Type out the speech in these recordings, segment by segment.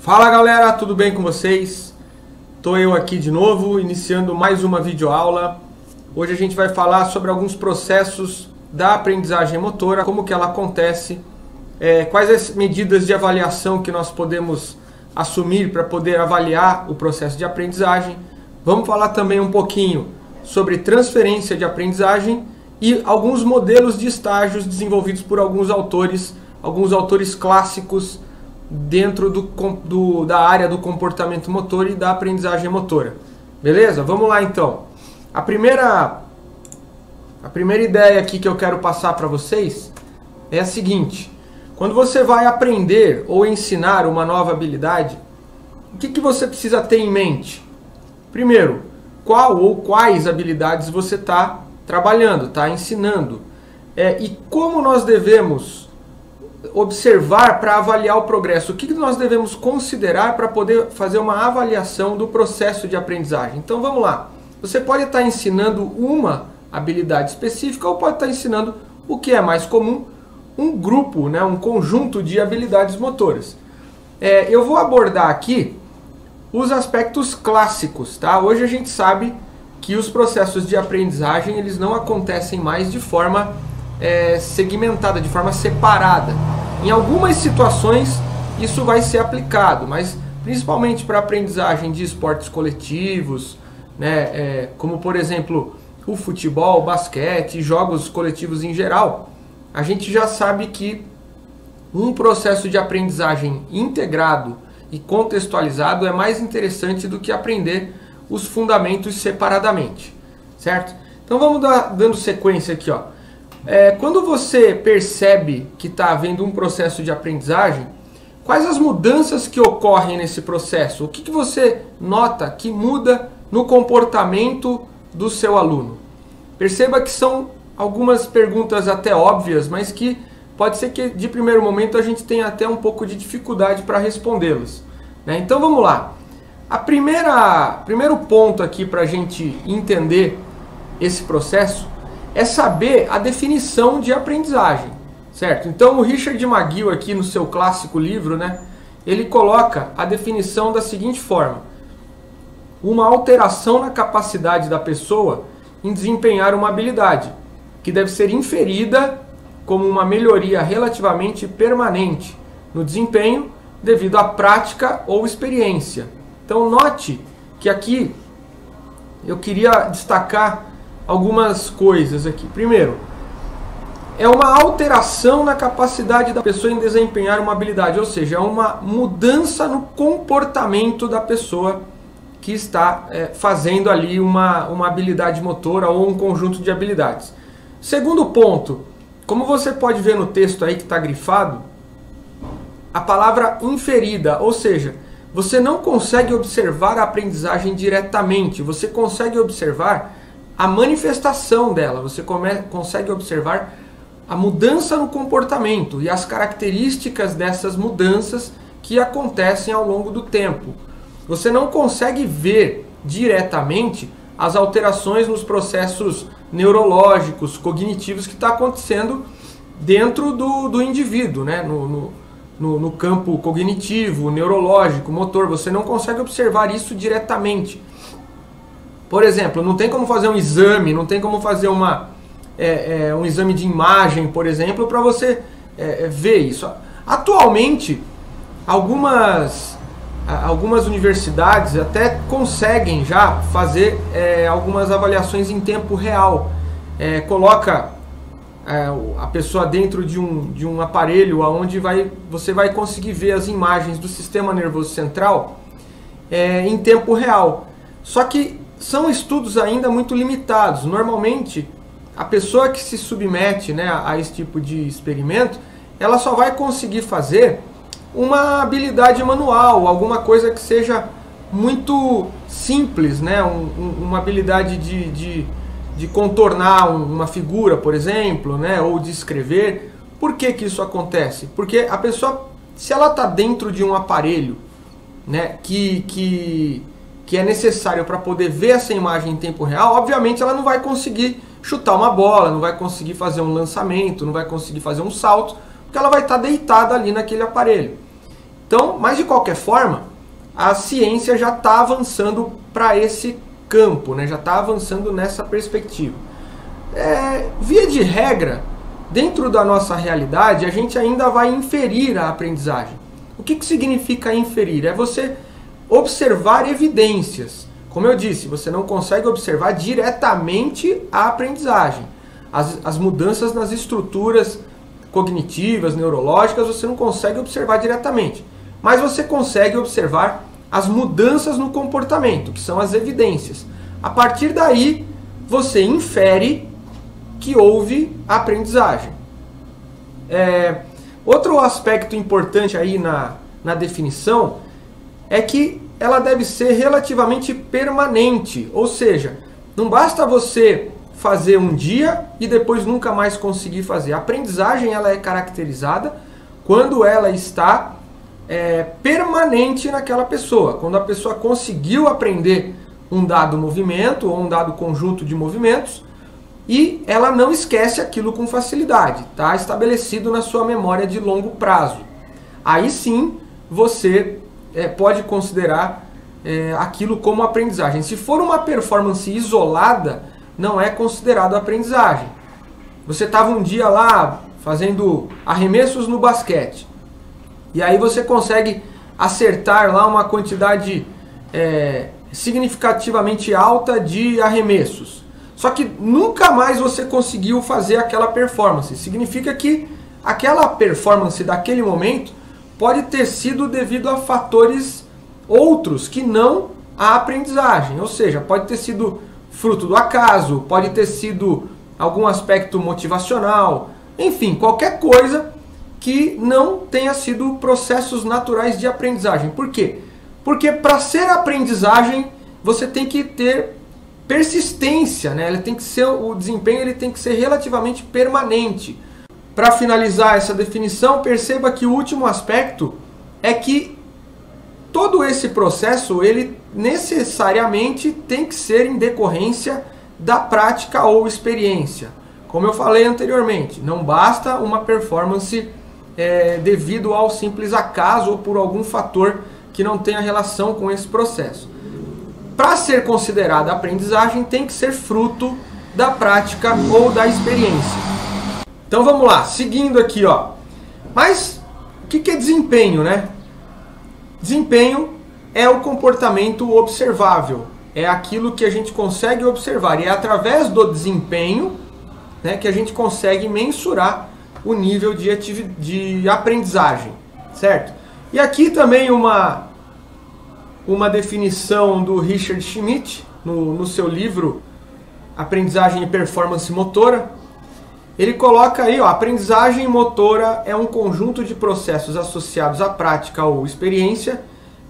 Fala galera, tudo bem com vocês? Tô eu aqui de novo, iniciando mais uma videoaula. Hoje a gente vai falar sobre alguns processos da aprendizagem motora, como que ela acontece, quais as medidas de avaliação que nós podemos assumir para poder avaliar o processo de aprendizagem. Vamos falar também um pouquinho sobre transferência de aprendizagem e alguns modelos de estágios desenvolvidos por alguns autores clássicos dentro da área do comportamento motor e da aprendizagem motora. Beleza? Vamos lá então. A primeira ideia aqui que eu quero passar para vocês é a seguinte: quando você vai aprender ou ensinar uma nova habilidade, o que você precisa ter em mente? Primeiro, qual ou quais habilidades você está trabalhando, está ensinando, e como nós devemos observar para avaliar o progresso, o que nós devemos considerar para poder fazer uma avaliação do processo de aprendizagem. Então vamos lá, você pode estar ensinando uma habilidade específica ou pode estar ensinando o que é mais comum, um grupo, né, um conjunto de habilidades motoras. Eu vou abordar aqui os aspectos clássicos, tá? Hoje a gente sabe que os processos de aprendizagem eles não acontecem mais de forma segmentada, de forma separada. Em algumas situações isso vai ser aplicado, mas principalmente para aprendizagem de esportes coletivos, né, como por exemplo o futebol, o basquete, jogos coletivos em geral, a gente já sabe que um processo de aprendizagem integrado e contextualizado é mais interessante do que aprender os fundamentos separadamente, certo? Então vamos dando sequência aqui, ó. Quando você percebe que está havendo um processo de aprendizagem, quais as mudanças que ocorrem nesse processo? O que você nota que muda no comportamento do seu aluno? Perceba que são algumas perguntas até óbvias, mas que pode ser que de primeiro momento a gente tenha até um pouco de dificuldade para respondê-las, né? Então vamos lá. Primeiro ponto aqui para a gente entender esse processo é saber a definição de aprendizagem, certo? Então o Richard McGill aqui no seu clássico livro, né, ele coloca a definição da seguinte forma: uma alteração na capacidade da pessoa em desempenhar uma habilidade, que deve ser inferida como uma melhoria relativamente permanente no desempenho devido à prática ou experiência. Então note que aqui eu queria destacar algumas coisas aqui. Primeiro, é uma alteração na capacidade da pessoa em desempenhar uma habilidade, ou seja, é uma mudança no comportamento da pessoa que está fazendo ali uma habilidade motora ou um conjunto de habilidades. Segundo ponto, como você pode ver no texto aí que está grifado, a palavra inferida, ou seja, você não consegue observar a aprendizagem diretamente, você consegue observar a manifestação dela, você consegue observar a mudança no comportamento e as características dessas mudanças que acontecem ao longo do tempo. Você não consegue ver diretamente as alterações nos processos neurológicos, cognitivos que está acontecendo dentro do indivíduo, né? No campo cognitivo, neurológico, motor. Você não consegue observar isso diretamente. Por exemplo, não tem como fazer um exame, não tem como fazer um exame de imagem, por exemplo, para você ver isso. Atualmente, algumas universidades até conseguem já fazer algumas avaliações em tempo real. Coloca a pessoa dentro de um aparelho onde você vai conseguir ver as imagens do sistema nervoso central em tempo real. Só que são estudos ainda muito limitados. Normalmente, a pessoa que se submete, né, a esse tipo de experimento, ela só vai conseguir fazer uma habilidade manual, alguma coisa que seja muito simples, né, uma habilidade de contornar uma figura, por exemplo, né, ou de escrever. Por que isso acontece? Porque a pessoa, se ela está dentro de um aparelho, né, que é necessário para poder ver essa imagem em tempo real, obviamente ela não vai conseguir chutar uma bola, não vai conseguir fazer um lançamento, não vai conseguir fazer um salto, porque ela vai estar deitada ali naquele aparelho. Então, mas de qualquer forma, a ciência já está avançando para esse campo, né? Já está avançando nessa perspectiva. Via de regra, dentro da nossa realidade, a gente ainda vai inferir a aprendizagem. O que significa inferir? É você observar evidências. Como eu disse, você não consegue observar diretamente a aprendizagem. As mudanças nas estruturas cognitivas, neurológicas, você não consegue observar diretamente. Mas você consegue observar as mudanças no comportamento, que são as evidências. A partir daí, você infere que houve aprendizagem. Outro aspecto importante aí na definição é que ela deve ser relativamente permanente, ou seja, não basta você fazer um dia e depois nunca mais conseguir fazer. A aprendizagem ela é caracterizada quando ela está permanente naquela pessoa. Quando a pessoa conseguiu aprender um dado movimento ou um dado conjunto de movimentos e ela não esquece aquilo com facilidade, está estabelecido na sua memória de longo prazo. Aí sim você pode considerar aquilo como aprendizagem. Se for uma performance isolada, não é considerado aprendizagem. Você estava um dia lá fazendo arremessos no basquete, e aí você consegue acertar lá uma quantidade significativamente alta de arremessos. Só que nunca mais você conseguiu fazer aquela performance. Significa que aquela performance daquele momento pode ter sido devido a fatores outros que não a aprendizagem. Ou seja, pode ter sido fruto do acaso, pode ter sido algum aspecto motivacional, enfim, qualquer coisa que não tenha sido processos naturais de aprendizagem. Por quê? Porque para ser aprendizagem você tem que ter persistência, né? O desempenho ele tem que ser relativamente permanente. Para finalizar essa definição, perceba que o último aspecto é que todo esse processo ele necessariamente tem que ser em decorrência da prática ou experiência. Como eu falei anteriormente, não basta uma performance devido ao simples acaso ou por algum fator que não tenha relação com esse processo. Para ser considerada aprendizagem, tem que ser fruto da prática ou da experiência. Então vamos lá, seguindo aqui, ó. Mas o que é desempenho, né? Desempenho é o comportamento observável, é aquilo que a gente consegue observar, e é através do desempenho, né, que a gente consegue mensurar o nível de aprendizagem, certo? E aqui também uma definição do Richard Schmidt, no seu livro Aprendizagem e Performance Motora. Ele coloca aí, ó, aprendizagem motora é um conjunto de processos associados à prática ou experiência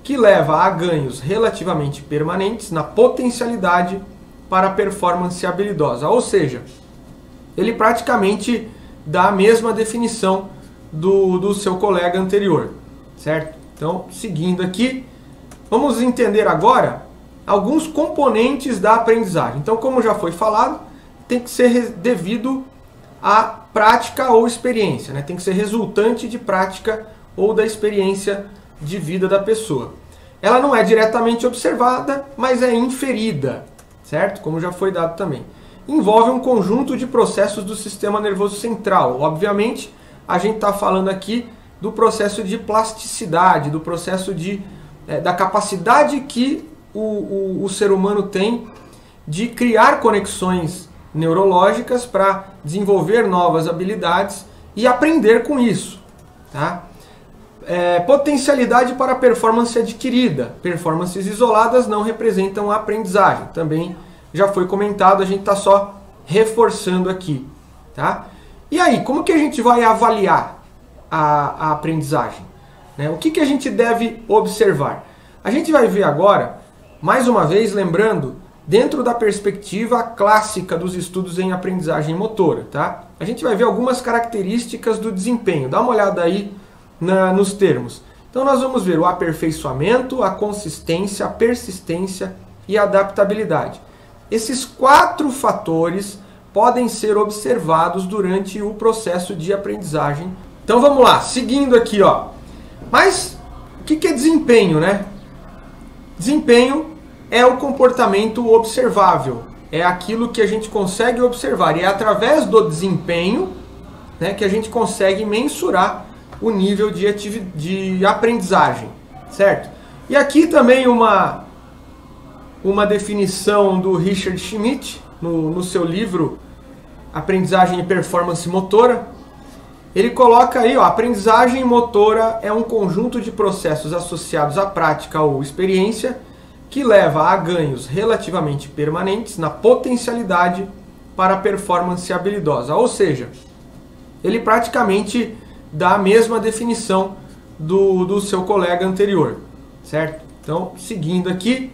que leva a ganhos relativamente permanentes na potencialidade para a performance habilidosa. Ou seja, ele praticamente dá a mesma definição do seu colega anterior, certo? Então, seguindo aqui, vamos entender agora alguns componentes da aprendizagem. Então, como já foi falado, tem que ser devido à prática ou experiência, né? Tem que ser resultante de prática ou da experiência de vida da pessoa. Ela não é diretamente observada, mas é inferida, certo? Como já foi dado também. Envolve um conjunto de processos do sistema nervoso central. Obviamente, a gente está falando aqui do processo de plasticidade, do processo da capacidade que o ser humano tem de criar conexões neurológicas para desenvolver novas habilidades e aprender com isso, tá? Potencialidade para performance adquirida. Performances isoladas não representam a aprendizagem. Também já foi comentado, a gente está só reforçando aqui, tá? E aí, como que a gente vai avaliar a aprendizagem, né? O que a gente deve observar? A gente vai ver agora, mais uma vez, lembrando, dentro da perspectiva clássica dos estudos em aprendizagem motora, tá? A gente vai ver algumas características do desempenho. Dá uma olhada aí nos termos. Então nós vamos ver o aperfeiçoamento, a consistência, a persistência e a adaptabilidade. Esses 4 fatores podem ser observados durante o processo de aprendizagem. Então vamos lá, seguindo aqui, ó. Mas O que é desempenho, né? Desempenho é o comportamento observável, é aquilo que a gente consegue observar, e é através do desempenho, né, que a gente consegue mensurar o nível de aprendizagem, certo? E aqui também uma definição do Richard Schmidt, no seu livro Aprendizagem e Performance Motora. Ele coloca aí, ó, aprendizagem motora é um conjunto de processos associados à prática ou experiência que leva a ganhos relativamente permanentes na potencialidade para a performance habilidosa. Ou seja, ele praticamente dá a mesma definição do seu colega anterior, certo? Então, seguindo aqui,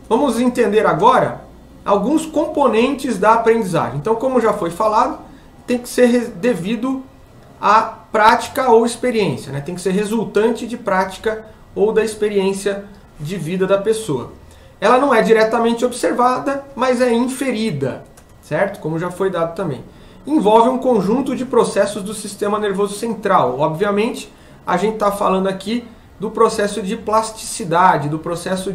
vamos entender agora alguns componentes da aprendizagem. Então, como já foi falado, tem que ser devido à prática ou experiência, né? Tem que ser resultante de prática ou da experiência de vida da pessoa. Ela não é diretamente observada, mas é inferida, certo? Como já foi dado também. Envolve um conjunto de processos do sistema nervoso central. Obviamente, a gente está falando aqui do processo de plasticidade, do processo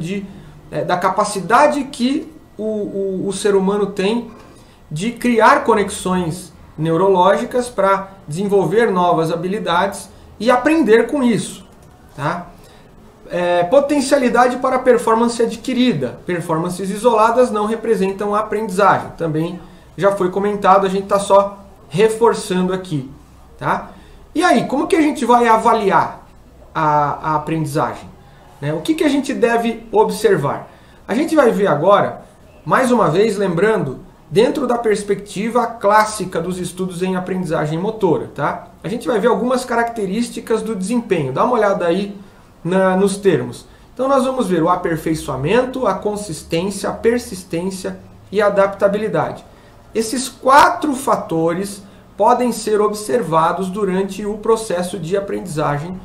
da capacidade que o ser humano tem de criar conexões neurológicas para desenvolver novas habilidades e aprender com isso, tá? Potencialidade para performance adquirida. Performances isoladas não representam a aprendizagem. Também já foi comentado, a gente está só reforçando aqui, tá? E aí, como que a gente vai avaliar a aprendizagem, né? O que a gente deve observar? A gente vai ver agora, mais uma vez, lembrando, dentro da perspectiva clássica dos estudos em aprendizagem motora, tá? A gente vai ver algumas características do desempenho. Dá uma olhada aí nos termos. Então nós vamos ver o aperfeiçoamento, a consistência, a persistência e a adaptabilidade. Esses 4 fatores podem ser observados durante o processo de aprendizagem